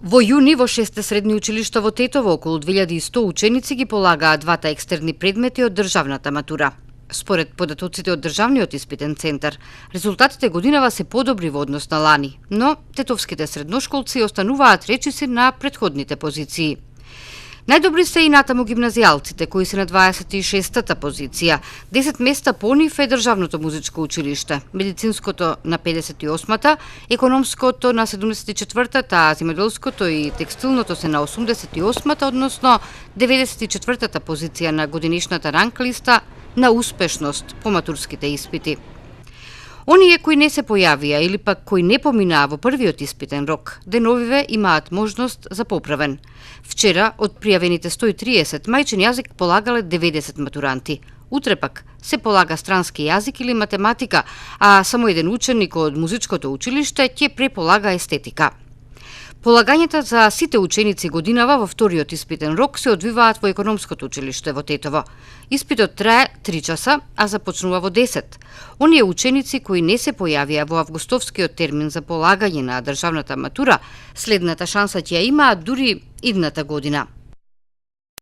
Во јуни во 6 средни училишта во Тетово околу 2100 ученици ги полагаат двата екстерни предмети од државната матура. Според податоците од Државниот испитен центар, резултатите годинава се подобри во однос на лани, но тетовските средношколци остануваат речиси на претходните позиции. Најдобри се и натаму гимназијалците, кои се на 26-та позиција. 10 места по нив е Државното музичко училиште, медицинското на 58-та, економското на 74-та, а земјоделското и текстилното се на 88-та, односно 94-та позиција на годинишната ранг листа на успешност по матурските испити. Оние кои не се појавија или пак кои не поминаа во првиот испитен рок, деновиве имаат можност за поправен. Вчера од пријавените 130 мајчин јазик полагале 90 матуранти. Утре пак се полага странски јазик или математика, а само еден ученик од музичкото училиште ќе преполага естетика. Полагањата за сите ученици годинава во вториот испитен рок се одвиваат во економското училиште во Тетово. Испитот трае 3 часа, а започнува во 10. Оние ученици кои не се појавија во августовскиот термин за полагање на државната матура, следната шанса ќе ја имаат дури идната година.